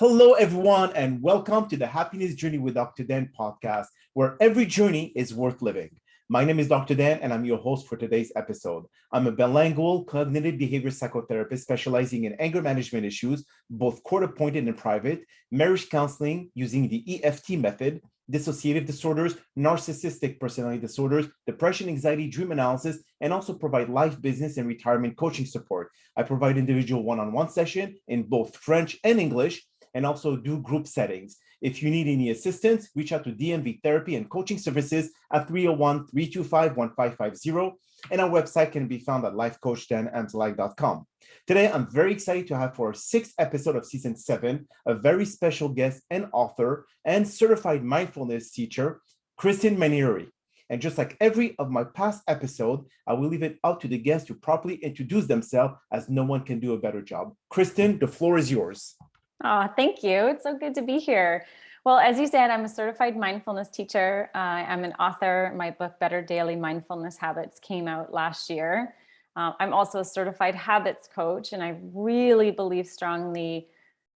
Hello, everyone, and welcome to the Happiness Journey with Dan podcast, where every journey is worth living. My name is Dr. Dan, and I'm your host for today's episode. I'm a bilingual cognitive behavior psychotherapist specializing in anger management issues, both court-appointed and private, marriage counseling using the EFT method, dissociative disorders, narcissistic personality disorders, depression, anxiety, dream analysis, and also provide life, business, and retirement coaching support. I provide individual one-on-one session in both French and English, and also do group settings. If you need any assistance, reach out to DMV therapy and coaching services at 301-325-1550. And our website can be found at lifecoachddanamzallag.com. Today, I'm very excited to have for our 6th episode of season 7, a very special guest and author and certified mindfulness teacher, Kristen Manieri. And just like every of my past episode, I will leave it up to the guests to properly introduce themselves, as no one can do a better job. Kristen, the floor is yours. Oh, thank you. It's so good to be here. Well, as you said, I'm a certified mindfulness teacher. I'm an author. My book, Better Daily Mindfulness Habits, came out last year. I'm also a certified habits coach, and I really believe strongly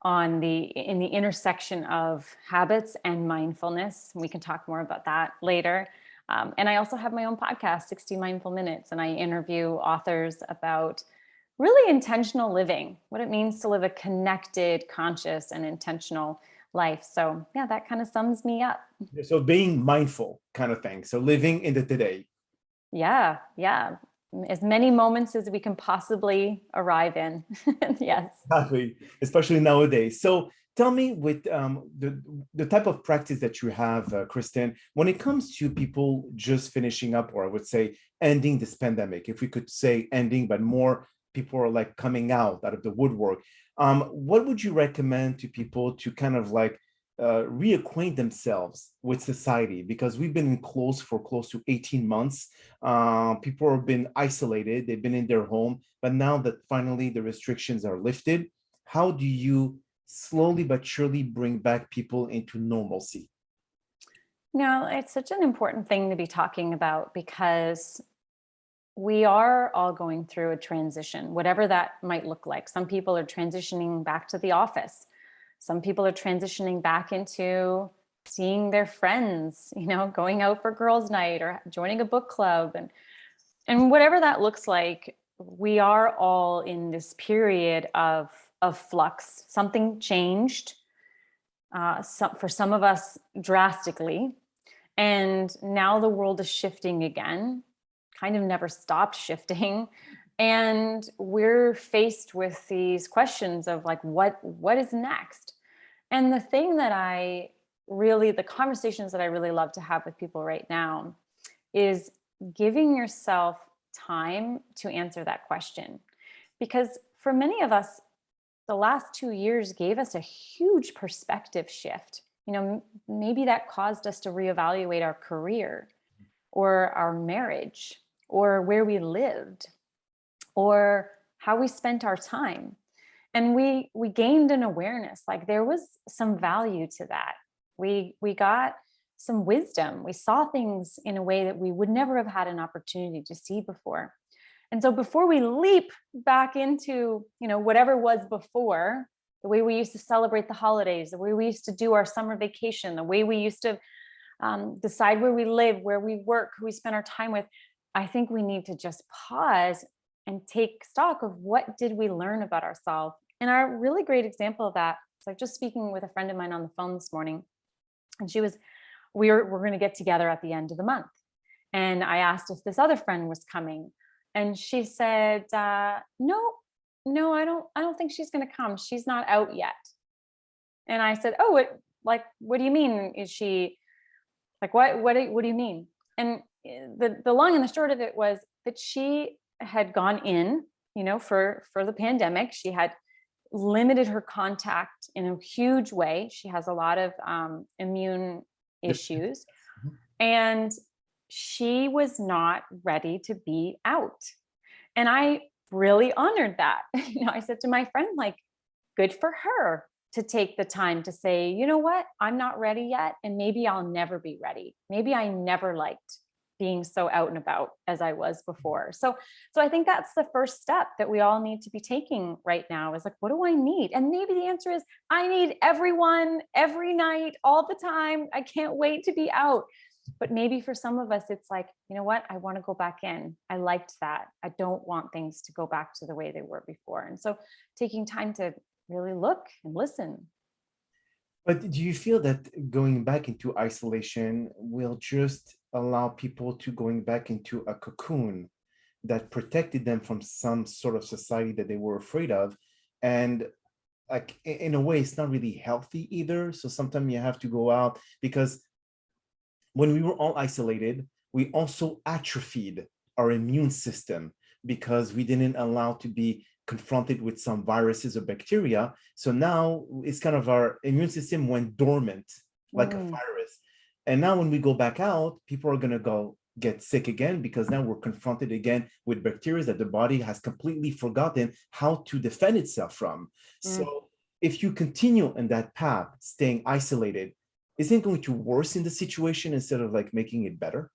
in the intersection of habits and mindfulness. We can talk more about that later. And I also have my own podcast, 60 Mindful Minutes, and I interview authors about really intentional living, what it means to live a connected, conscious, and intentional life. So yeah, that kind of sums me up. So being mindful kind of thing. So living in the today. Yeah. As many moments as we can possibly arrive in. Yes. Exactly. Especially nowadays. So tell me, with the type of practice that you have, Kristen, when it comes to people just finishing up, or I would say ending this pandemic, if we could say ending, but more people are like coming out of the woodwork. What would you recommend to people to kind of like reacquaint themselves with society? Because we've been closed for close to 18 months. People have been isolated. They've been in their home. But now that finally the restrictions are lifted, how do you slowly but surely bring back people into normalcy? No, it's such an important thing to be talking about, because we are all going through a transition, whatever that might look like. Some people are transitioning back to the office. Some people are transitioning back into seeing their friends, going out for girls' night or joining a book club. And whatever that looks like, we are all in this period of flux. Something changed, for some of us drastically. And now the world is shifting again. Kind of never stopped shifting. And we're faced with these questions of like, what is next? And the conversations that I really love to have with people right now is giving yourself time to answer that question. Because for many of us, the last 2 years gave us a huge perspective shift. Maybe that caused us to reevaluate our career or our marriage, or where we lived, or how we spent our time. And we gained an awareness, like there was some value to that. We got some wisdom. We saw things in a way that we would never have had an opportunity to see before. And so before we leap back into, whatever was before, the way we used to celebrate the holidays, the way we used to do our summer vacation, the way we used to decide where we live, where we work, who we spend our time with, I think we need to just pause and take stock of what did we learn about ourselves. And a really great example of that, so just speaking with a friend of mine on the phone this morning, and we're going to get together at the end of the month. And I asked if this other friend was coming, and she said, no, I don't think she's going to come. She's not out yet. And I said, oh, what do you mean? Is she like, what do you mean? And the long and the short of it was that she had gone in, for the pandemic. She had limited her contact in a huge way. She has a lot of immune issues, and she was not ready to be out. And I really honored that. I said to my friend, like, good for her to take the time to say, you know what, I'm not ready yet. And maybe I'll never be ready. Maybe I never liked being so out and about as I was before. So I think that's the first step that we all need to be taking right now is like, what do I need? And maybe the answer is I need everyone every night, all the time. I can't wait to be out. But maybe for some of us, it's like, you know what? I want to go back in. I liked that. I don't want things to go back to the way they were before. And so taking time to really look and listen. But do you feel that going back into isolation will just allow people to going back into a cocoon that protected them from some sort of society that they were afraid of? And like in a way, it's not really healthy either. So sometimes you have to go out because when we were all isolated, we also atrophied our immune system because we didn't allow to be confronted with some viruses or bacteria. So now it's kind of our immune system went dormant like a virus. And now when we go back out, people are going to go get sick again because now we're confronted again with bacteria that the body has completely forgotten how to defend itself from. So if you continue in that path, staying isolated, isn't it going to worsen the situation instead of like making it better?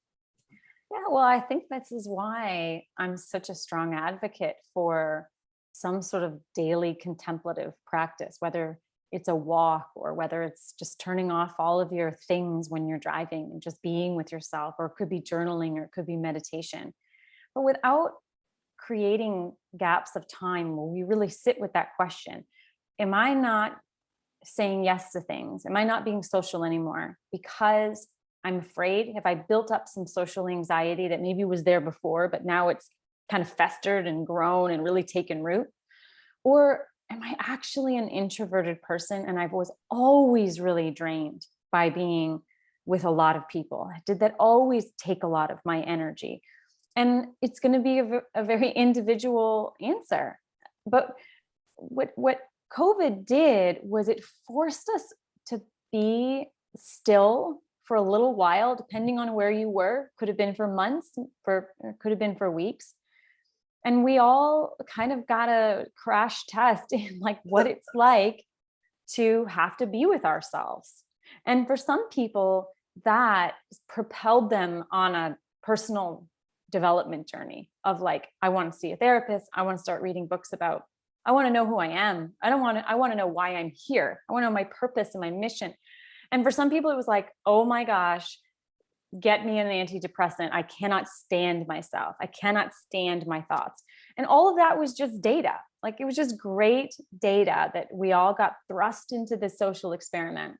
Yeah, well, I think this is why I'm such a strong advocate for some sort of daily contemplative practice, whether it's a walk or whether it's just turning off all of your things when you're driving and just being with yourself, or it could be journaling or it could be meditation. But without creating gaps of time where we really sit with that question, am I not saying yes to things? Am I not being social anymore because I'm afraid? Have I built up some social anxiety that maybe was there before, but now it's kind of festered and grown and really taken root? Or am I actually an introverted person and I was always really drained by being with a lot of people? Did that always take a lot of my energy? And it's going to be a very individual answer. But what COVID did was it forced us to be still for a little while, depending on where you were. Could have been for months, could have been for weeks. And we all kind of got a crash test in like what it's like to have to be with ourselves. And for some people, that propelled them on a personal development journey of like, I want to see a therapist. I want to start reading books about, I want to know who I am. I want to know why I'm here. I want to know my purpose and my mission. And for some people, it was like, oh my gosh, get me an antidepressant. I cannot stand myself. I cannot stand my thoughts. And all of that was just data. Like it was just great data that we all got thrust into this social experiment.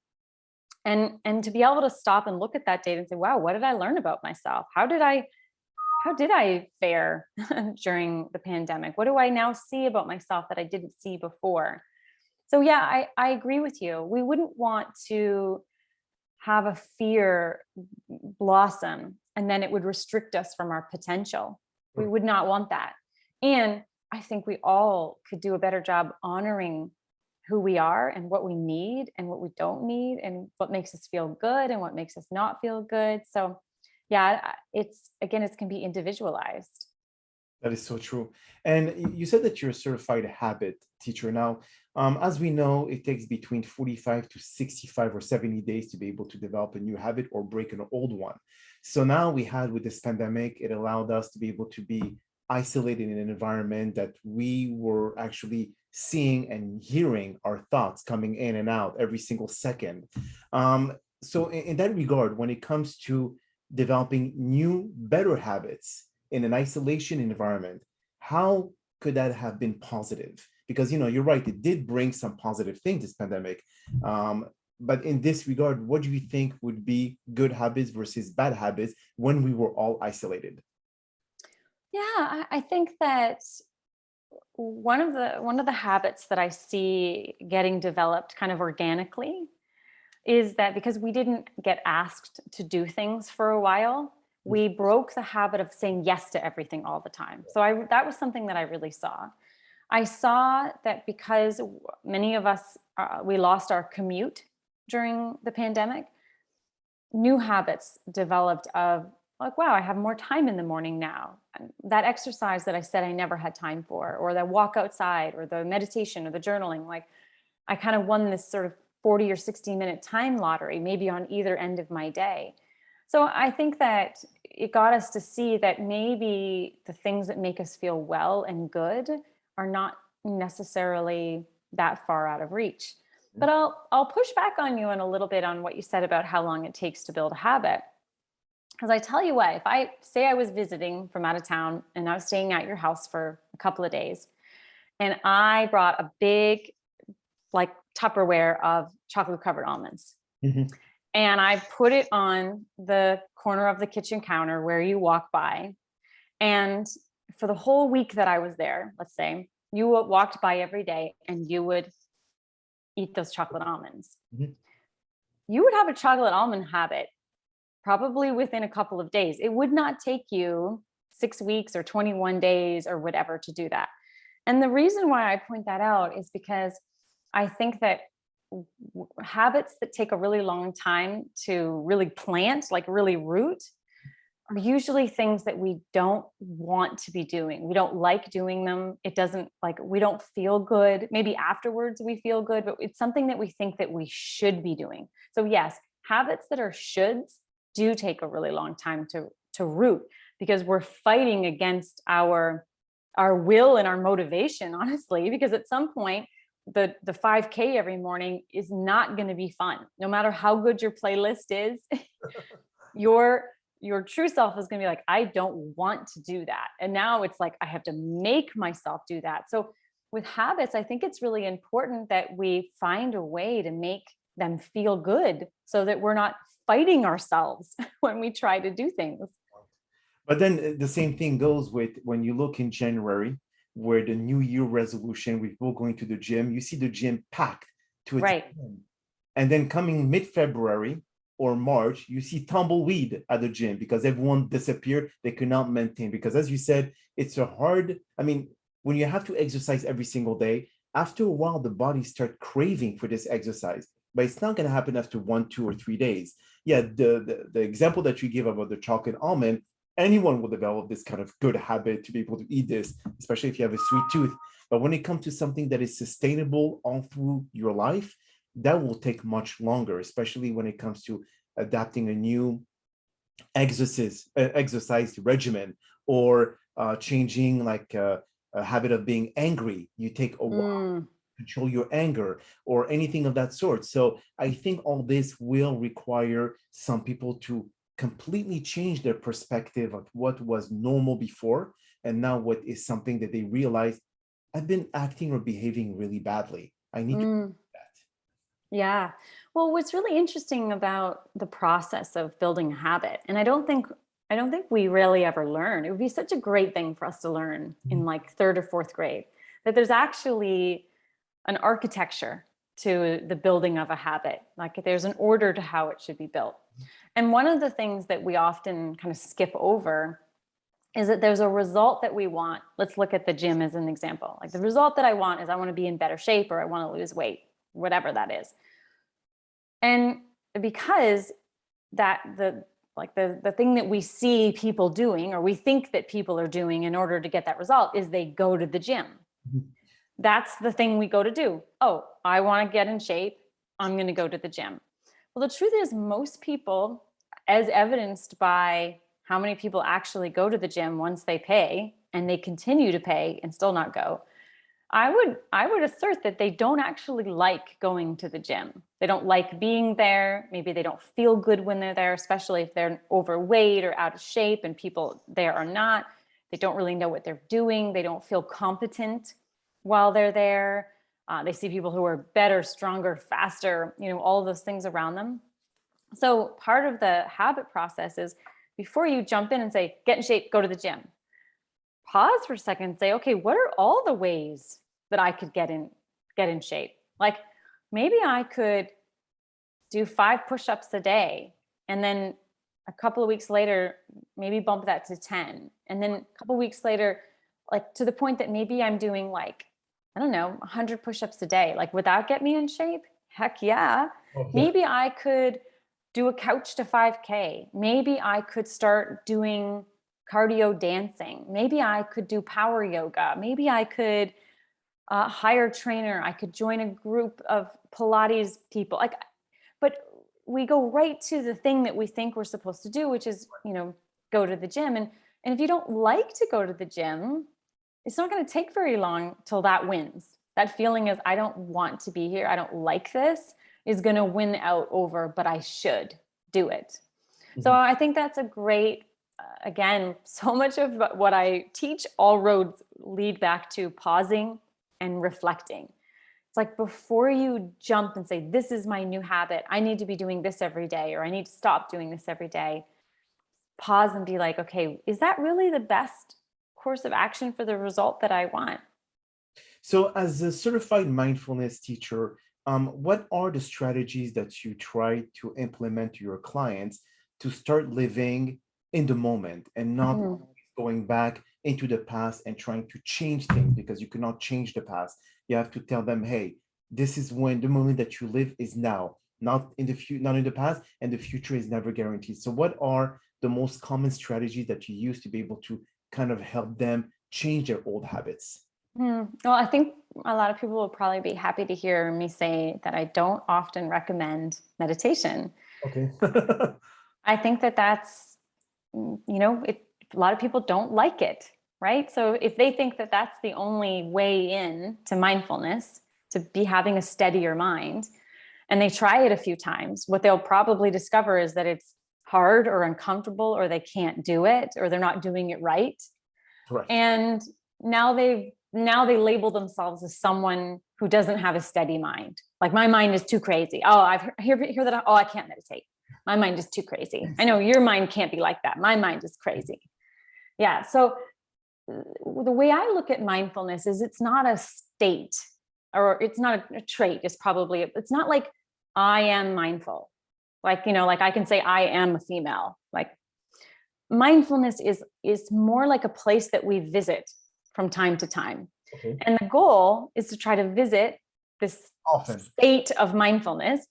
And to be able to stop and look at that data and say, wow, what did I learn about myself? How did I fare during the pandemic? What do I now see about myself that I didn't see before? So yeah, I agree with you. We wouldn't want to have a fear blossom and then it would restrict us from our potential. We would not want that. And I think we all could do a better job honoring who we are and what we need and what we don't need and what makes us feel good and what makes us not feel good. So yeah, it can be individualized. That is so true. And you said that you're a certified habit teacher. Now, as we know, it takes between 45 to 65 or 70 days to be able to develop a new habit or break an old one. So now we had with this pandemic, it allowed us to be able to be isolated in an environment that we were actually seeing and hearing our thoughts coming in and out every single second. So in that regard, when it comes to developing new, better habits in an isolation environment, how could that have been positive? Because, you're right, it did bring some positive things, this pandemic. But in this regard, what do you think would be good habits versus bad habits when we were all isolated? Yeah, I think that one of the habits that I see getting developed kind of organically is that because we didn't get asked to do things for a while, we broke the habit of saying yes to everything all the time. So that was something that I really saw. I saw that because many of us, we lost our commute during the pandemic, new habits developed of like, wow, I have more time in the morning now. And that exercise that I said I never had time for, or the walk outside, or the meditation, or the journaling, like I kind of won this sort of 40 or 60 minute time lottery, maybe on either end of my day. So I think that it got us to see that maybe the things that make us feel well and good are not necessarily that far out of reach. But I'll push back on you in a little bit on what you said about how long it takes to build a habit. Because I tell you what, if I say I was visiting from out of town and I was staying at your house for a couple of days, and I brought a big, like, Tupperware of chocolate covered almonds. Mhm. And I put it on the corner of the kitchen counter where you walk by. And for the whole week that I was there, let's say, you walked by every day and you would eat those chocolate almonds. Mhm. You would have a chocolate almond habit probably within a couple of days. It would not take you 6 weeks or 21 days or whatever to do that. And the reason why I point that out is because I think that habits that take a really long time to really plant, like really root, are usually things that we don't want to be doing. We don't like doing them. It doesn't, like, we don't feel good. Maybe afterwards we feel good, but it's something that we think that we should be doing. So yes, habits that are shoulds do take a really long time to root, because we're fighting against our will and our motivation, honestly, because at some point the 5K every morning is not going to be fun. No matter how good your playlist is, your true self is going to be like, I don't want to do that. And now it's like, I have to make myself do that. So with habits, I think it's really important that we find a way to make them feel good so that we're not fighting ourselves when we try to do things. But then the same thing goes with when you look in January, where the New Year resolution, we're all going to the gym, you see the gym packed to its Right. end. And then coming mid-February or March, you see tumbleweed at the gym because everyone disappeared. They could not maintain, because as you said, it's a hard, I mean, when you have to exercise every single day, after a while, the body starts craving for this exercise, but it's not going to happen after 1, 2, or 3 days. Yeah, the example that you give about the chocolate almond, anyone will develop this kind of good habit to be able to eat this, especially if you have a sweet tooth. But when it comes to something that is sustainable all through your life, that will take much longer, especially when it comes to adapting a new exercise regimen, or changing like a habit of being angry. You take a while to control your anger or anything of that sort. So I think all this will require some people to completely change their perspective of what was normal before and now what is something that they realize, I've been acting or behaving really badly. I need to do that. Yeah. Well, what's really interesting about the process of building a habit, and I don't think we really ever learn. It would be such a great thing for us to learn in like 3rd or 4th grade, that there's actually an architecture to the building of a habit. Like there's an order to how it should be built. And one of the things that we often kind of skip over is that there's a result that we want. Let's look at the gym as an example. Like the result that I want is I want to be in better shape, or I want to lose weight, whatever that is. And because that the thing that we see people doing, or we think that people are doing in order to get that result, is they go to the gym. That's the thing we go to do. Oh, I want to get in shape. I'm going to go to the gym. Well, the truth is, most people, as evidenced by how many people actually go to the gym once they pay, and they continue to pay and still not go, I would assert that they don't actually like going to the gym. They don't like being there. Maybe they don't feel good when they're there, especially if they're overweight or out of shape and people there are not. They don't really know what they're doing. They don't feel competent while they're there. They see people who are better, stronger, faster, all of those things around them. So part of the habit process is, before you jump in and say, get in shape, go to the gym, pause for a second and say, okay, what are all the ways that I could get in shape? Like maybe I could do 5 push-ups a day, and then a couple of weeks later, maybe bump that to 10. And then a couple of weeks later, like to the point that maybe I'm doing like, I don't know, 100 push-ups a day. Like, would that get me in shape? Heck yeah. Oh, yeah. Maybe I could do a couch to 5K. Maybe I could start doing cardio dancing. Maybe I could do power yoga. Maybe I could hire a trainer. I could join a group of Pilates people. But we go right to the thing that we think we're supposed to do, which is, go to the gym. And if you don't like to go to the gym, it's not going to take very long till that wins. That feeling is, I don't want to be here, I don't like this, is going to win out over, but I should do it. So I think that's a great, again, so much of what I teach, all roads lead back to pausing and reflecting. It's like, before you jump and say, this is my new habit, I need to be doing this every day, or I need to stop doing this every day, pause and be like, okay, is that really the best course of action for the result that I want? So as a certified mindfulness teacher, what are the strategies that you try to implement to your clients to start living in the moment and not going back into the past and trying to change things, because you cannot change the past. You have to tell them, hey, this is when the moment that you live is now, not in the future, not in the past, and the future is never guaranteed. So what are the most common strategies that you use to be able to kind of help them change their old habits? Well, I think a lot of people will probably be happy to hear me say that I don't often recommend meditation. Okay. I think that that's, a lot of people don't like it, right? So if they think that that's the only way in to mindfulness, to be having a steadier mind, and they try it a few times, what they'll probably discover is that it's hard or uncomfortable, or they can't do it, or they're not doing it right. Correct. And now they label themselves as someone who doesn't have a steady mind. Like, my mind is too crazy. Oh, I've hear that. Oh, I can't meditate. My mind is too crazy. I know your mind can't be like that. My mind is crazy. Yeah. So the way I look at mindfulness is, it's not a state, or it's not a trait. It's not like I am mindful. Like, like I can say I am a female. Like, mindfulness is more like a place that we visit from time to time. Okay. And the goal is to try to visit this Often. state of mindfulness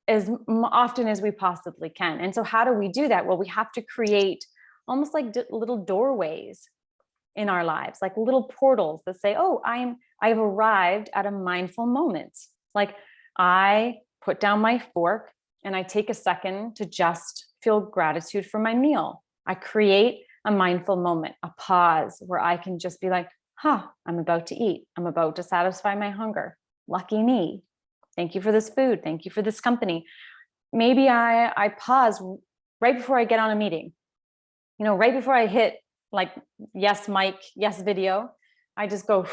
as often as we possibly can. And so how do we do that? Well, we have to create almost like little doorways in our lives, like little portals that say, oh, I've arrived at a mindful moment. Like, I put down my fork and I take a second to just feel gratitude for my meal. I create a mindful moment, a pause where I can just be like, I'm about to eat. I'm about to satisfy my hunger. Lucky me. Thank you for this food. Thank you for this company. Maybe I pause right before I get on a meeting, right before I hit like, yes, mic, yes, video. I just go,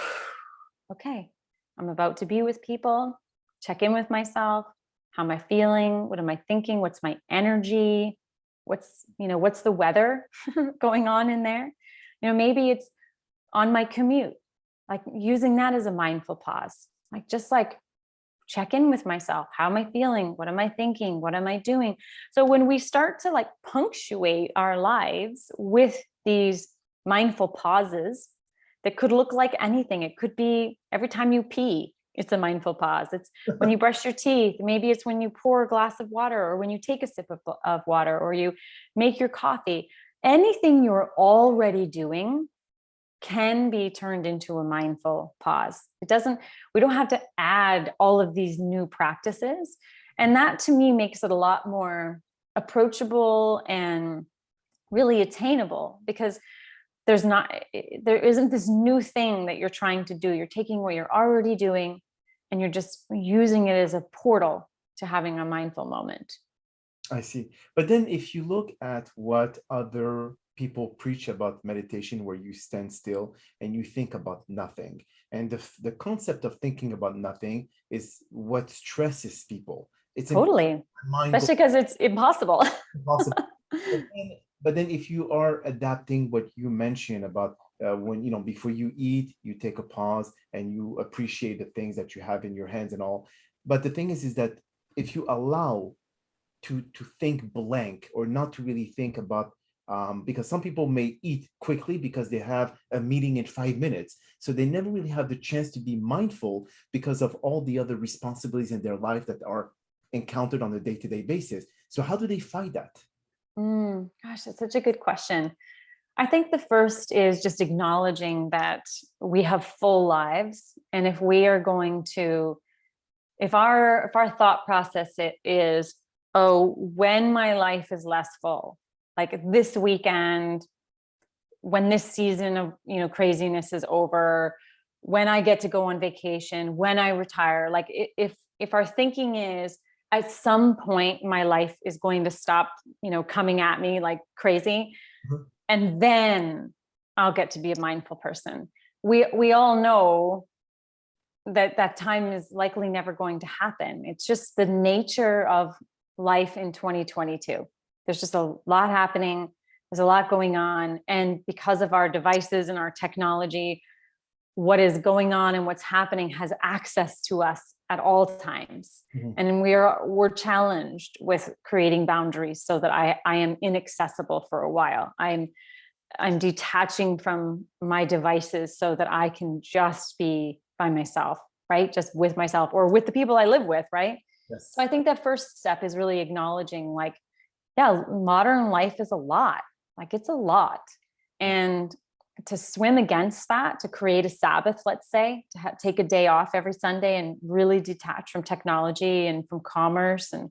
okay, I'm about to be with people, check in with myself. How am I feeling? What am I thinking? What's my energy? What's the weather going on in there? Maybe it's on my commute, like using that as a mindful pause, like check in with myself. How am I feeling? What am I thinking? What am I doing? So when we start to like punctuate our lives with these mindful pauses that could look like anything. It could be every time you pee, it's a mindful pause. It's when you brush your teeth. Maybe it's when you pour a glass of water, or when you take a sip of water, or you make your coffee. Anything you're already doing can be turned into a mindful pause. We don't have to add all of these new practices. And that to me makes it a lot more approachable and really attainable, because there isn't this new thing that you're trying to do. You're taking what you're already doing and you're just using it as a portal to having a mindful moment. I see. But then if you look at what other people preach about meditation, where you stand still and you think about nothing, and the concept of thinking about nothing is what stresses people. It's Totally. Especially because it's impossible. impossible. But then if you are adapting what you mentioned about when, before you eat, you take a pause and you appreciate the things that you have in your hands and all. But the thing is that if you allow to think blank, or not to really think about, because some people may eat quickly because they have a meeting in 5 minutes. So they never really have the chance to be mindful because of all the other responsibilities in their life that are encountered on a day-to-day basis. So how do they fight that? Gosh, that's such a good question. I think the first is just acknowledging that we have full lives. And if our thought process is, oh, when my life is less full, like this weekend, when this season of, craziness is over, when I get to go on vacation, when I retire. Like if our thinking is at some point my life is going to stop, coming at me like crazy, and then I'll get to be a mindful person. We all know that time is likely never going to happen. It's just the nature of life in 2022. There's just a lot happening. There's a lot going on. And because of our devices and our technology, what is going on and what's happening has access to us at all times. And we're challenged with creating boundaries so that I am inaccessible for a while. I'm detaching from my devices so that I can just be by myself, right? Just with myself or with the people I live with, right? Yes. So I think that first step is really acknowledging like, yeah, modern life is a lot. Like it's a lot. And to swim against that, to create a Sabbath, let's say, to take a day off every Sunday and really detach from technology and from commerce, and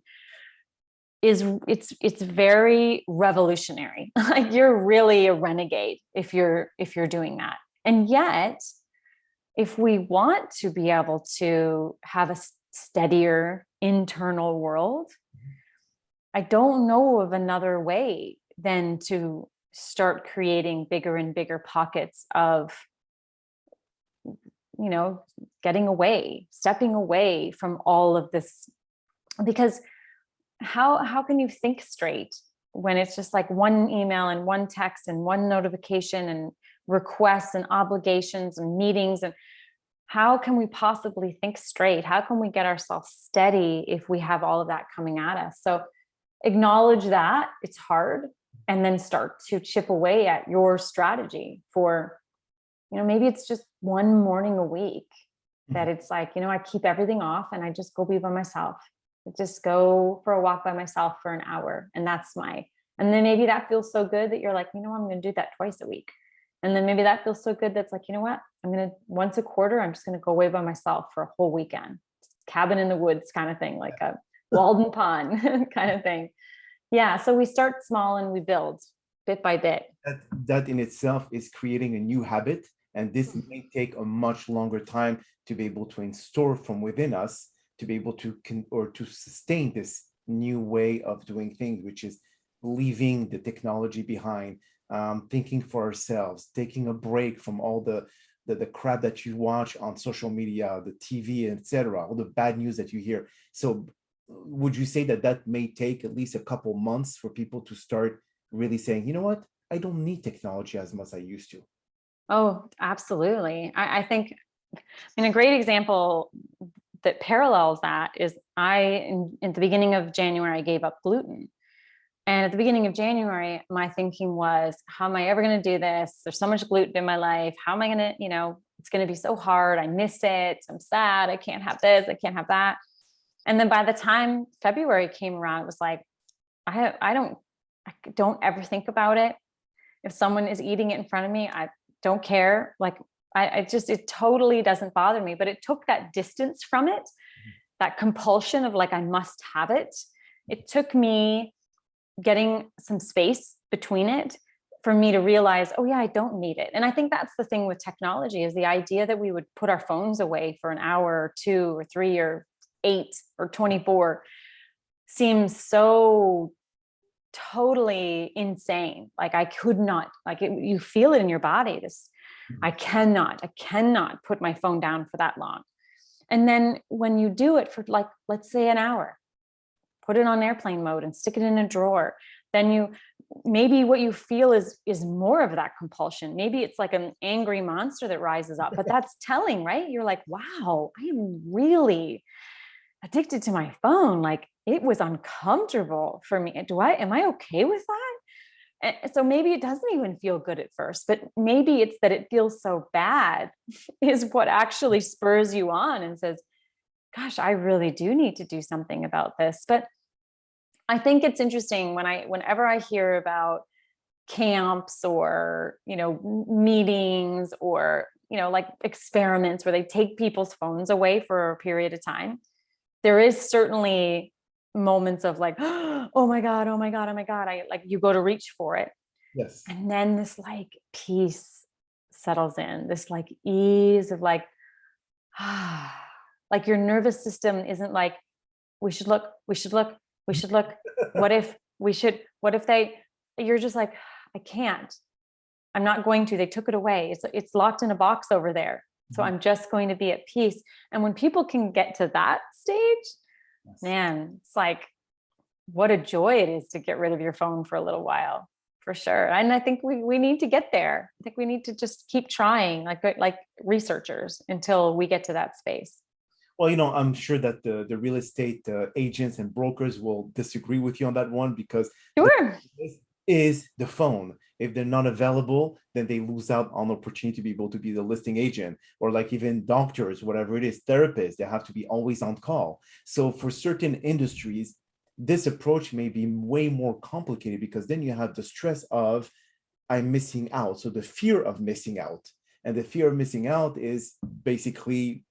it's very revolutionary. Like you're really a renegade if you're doing that. And yet, if we want to be able to have a steadier internal world, I don't know of another way than to start creating bigger and bigger pockets of, getting away, stepping away from all of this. Because how can you think straight when it's just like one email and one text and one notification and requests and obligations and meetings? And how can we possibly think straight? How can we get ourselves steady if we have all of that coming at us? So acknowledge that it's hard, and then start to chip away at your strategy for, maybe it's just one morning a week that it's like, I keep everything off and I just go be by myself. I just go for a walk by myself for an hour. And and then maybe that feels so good that you're like, I'm going to do that twice a week. And then maybe that feels so good that's like, what? I'm going to, once a quarter, I'm just going to go away by myself for a whole weekend. Cabin in the woods kind of thing, like a Walden Pond kind of thing. Yeah. So we start small and we build bit by bit. That in itself is creating a new habit. And this may take a much longer time to be able to install from within us, to be able to to sustain this new way of doing things, which is leaving the technology behind, thinking for ourselves, taking a break from all the crap that you watch on social media, the TV, etc., all the bad news that you hear. So would you say that may take at least a couple months for people to start really saying, what, I don't need technology as much as I used to? Oh, absolutely. I think, a great example that parallels that is in the beginning of January, I gave up gluten. And at the beginning of January, my thinking was, how am I ever going to do this? There's so much gluten in my life. How am I going to, it's going to be so hard. I miss it. I'm sad. I can't have this. I can't have that. And then by the time February came around, it was like, I don't ever think about it. If someone is eating it in front of me, I don't care. Like it totally doesn't bother me, but it took that distance from it, that compulsion of like, I must have it. It took me getting some space between it for me to realize, oh yeah, I don't need it. And I think that's the thing with technology, is the idea that we would put our phones away for an hour or 2 or 3 or 8 or 24 seems so totally insane. Like I could not, you feel it in your body. I cannot put my phone down for that long. And then when you do it for like, let's say an hour, put it on airplane mode and stick it in a drawer, then maybe what you feel is more of that compulsion. Maybe it's like an angry monster that rises up, but that's telling, right? You're like, wow, I am really addicted to my phone. Like it was uncomfortable for me. Am I okay with that? And so maybe it doesn't even feel good at first, but maybe it's that it feels so bad is what actually spurs you on and says, gosh, I really do need to do something about this. But I think it's interesting whenever I hear about camps or, meetings or, like experiments where they take people's phones away for a period of time, there is certainly moments of like, oh my God, oh my God, oh my God. You go to reach for it. Yes. And then this like peace settles in, this like ease of like, like your nervous system isn't like, we should look, we should look, we should look. What if you're just like, I can't, I'm not going to, they took it away. It's locked in a box over there. So I'm just going to be at peace. And when people can get to that stage, Yes. man, it's like, what a joy it is to get rid of your phone for a little while, for sure. And I think we need to get there. I think we need to just keep trying, like researchers, until we get to that space. Well, I'm sure that the real estate agents and brokers will disagree with you on that one, because Sure. is the phone. If they're not available, then they lose out on the opportunity to be able to be the listing agent, or like even doctors, whatever it is, therapists, they have to be always on call. So for certain industries, this approach may be way more complicated, because then you have the stress of I'm missing out. So the fear of missing out, and the fear of missing out is basically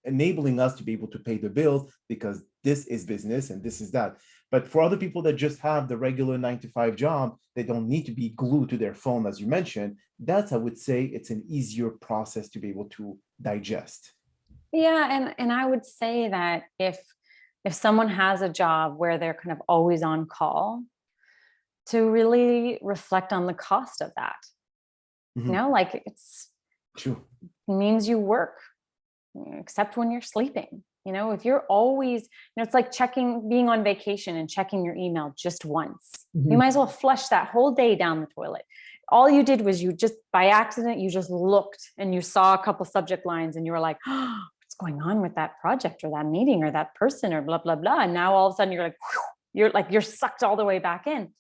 enabling us to be able to pay the bills, because this is business and this is that. But for other people that just have the regular 9-to-5 job, they don't need to be glued to their phone, as you mentioned. That's, I would say, it's an easier process to be able to digest. Yeah. And I would say that if someone has a job where they're kind of always on call, to really reflect on the cost of that. Like it's true. It means you work, except when you're sleeping. If you're always, it's like being on vacation and checking your email just once. You might as well flush that whole day down the toilet. All you did was you just, by accident, you just looked and you saw a couple subject lines and you were like, oh, what's going on with that project or that meeting or that person or blah, blah, blah. And now all of a sudden you're sucked all the way back in.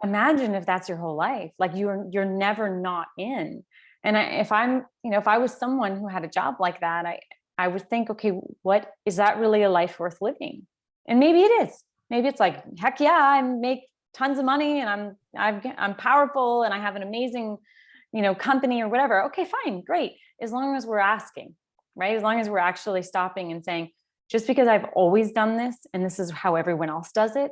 Imagine if that's your whole life, like you're never not in. And if I was someone who had a job like that, I would think, okay, what is that really a life worth living? And maybe it is. Maybe it's like, heck yeah, I make tons of money and I'm powerful and I have an amazing, company or whatever. Okay, fine, great. As long as we're asking, right? As long as we're actually stopping and saying, just because I've always done this and this is how everyone else does it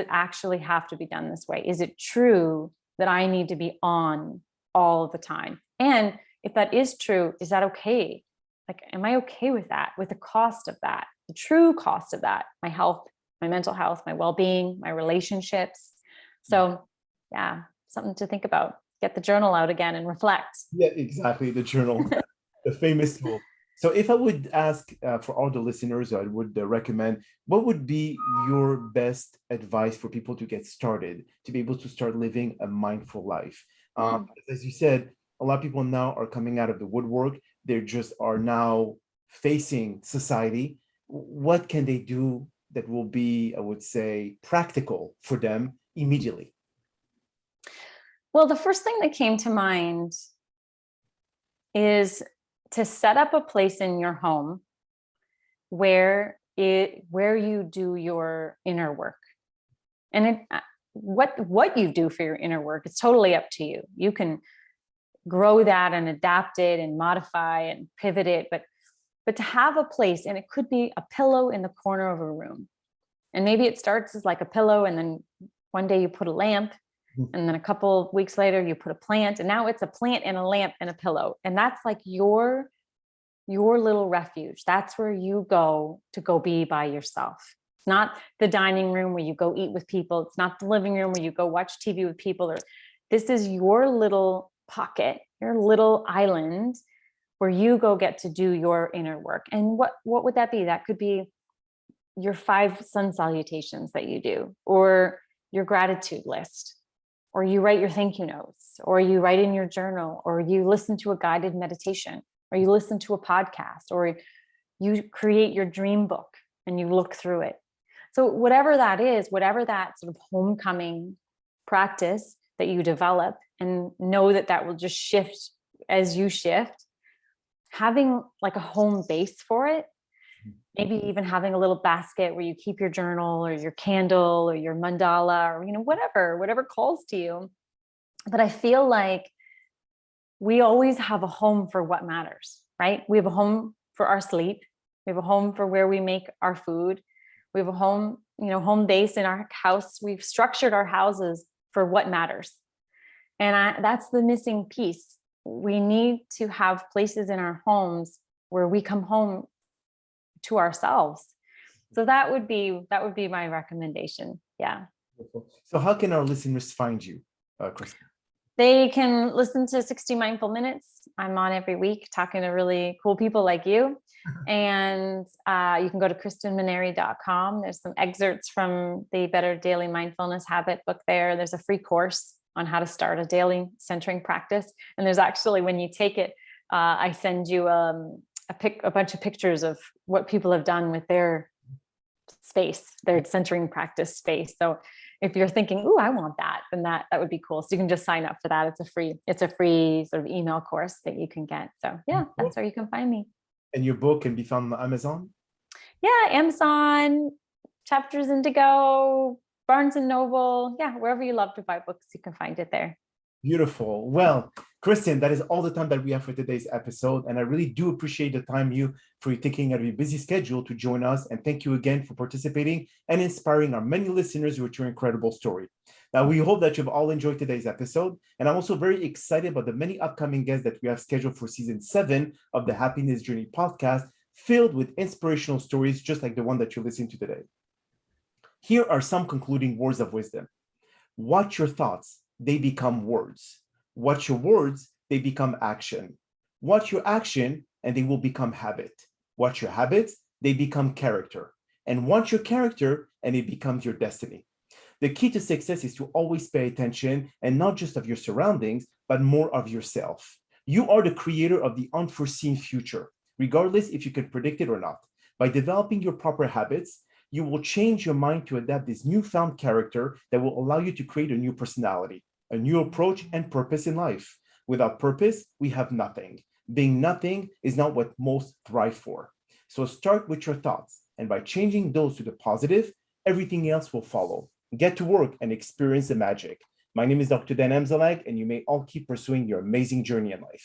actually have to be done this way? Is it true that I need to be on all the time? And if that is true, is that okay? Like, am I okay with that, with the cost of that, the true cost of that, my health, my mental health, my well-being, my relationships? So yeah, something to think about. Get the journal out again and reflect. Yeah, exactly. The journal, the famous tool. So if I would ask for all the listeners, I would recommend, what would be your best advice for people to get started, to be able to start living a mindful life? As you said, a lot of people now are coming out of the woodwork. They just are now facing society. What can they do that will be, I would say, practical for them immediately? Well, the first thing that came to mind is to set up a place in your home where you do your inner work. And what you do for your inner work is totally up to you. You can grow that and adapt it and modify and pivot it, but to have a place, and it could be a pillow in the corner of a room. And maybe it starts as like a pillow, and then one day you put a lamp, and then a couple weeks later you put a plant, and now it's a plant and a lamp and a pillow. And that's like your little refuge. That's where you go to go be by yourself. It's not the dining room where you go eat with people. It's not the living room where you go watch TV with people. This is your little pocket, your little island where you go get to do your inner work. And what would that be? That could be your 5 sun salutations that you do, or your gratitude list, or you write your thank you notes, or you write in your journal, or you listen to a guided meditation, or you listen to a podcast, or you create your dream book and you look through it. So whatever that is, whatever that sort of homecoming practice that you develop, and know that will just shift as you shift, having like a home base for it, maybe even having a little basket where you keep your journal or your candle or your mandala, or whatever calls to you. But I feel like we always have a home for what matters, right? We have a home for our sleep. We have a home for where we make our food. We have a home home base in our house. We've structured our houses for what matters. And that's the missing piece. We need to have places in our homes where we come home to ourselves. So that would be my recommendation. Yeah. So how can our listeners find you, Kristen? They can listen to 60 Mindful Minutes. I'm on every week talking to really cool people like you. And you can go to kristenmanieri.com. There's some excerpts from the Better Daily Mindfulness Habit book there. There's a free course on how to start a daily centering practice. And there's actually, when you take it, I send you a bunch of pictures of what people have done with their space, their centering practice space. So if you're thinking, "Ooh, I want that," then that would be cool. So you can just sign up for that. It's a free sort of email course that you can get. So yeah, that's where you can find me. And your book can be found on Amazon? Yeah, Amazon, Chapters Indigo, Barnes and Noble. Yeah, wherever you love to buy books, you can find it there. Beautiful. Well, Kristen, that is all the time that we have for today's episode. And I really do appreciate the time for you taking out of your busy schedule to join us. And thank you again for participating and inspiring our many listeners with your incredible story. Now, we hope that you've all enjoyed today's episode. And I'm also very excited about the many upcoming guests that we have scheduled for season 7 of the Happiness Journey podcast, filled with inspirational stories just like the one that you're listening to today. Here are some concluding words of wisdom. Watch your thoughts. They become words. Watch your words, they become action. Watch your action, and they will become habit. Watch your habits, they become character. And watch your character, and it becomes your destiny. The key to success is to always pay attention, and not just of your surroundings, but more of yourself. You are the creator of the unforeseen future, regardless if you can predict it or not. By developing your proper habits, you will change your mind to adapt this newfound character that will allow you to create a new personality, a new approach and purpose in life. Without purpose, we have nothing. Being nothing is not what most thrive for. So start with your thoughts, and by changing those to the positive, everything else will follow. Get to work and experience the magic. My name is Dr. Dan Amzallag, and you may all keep pursuing your amazing journey in life.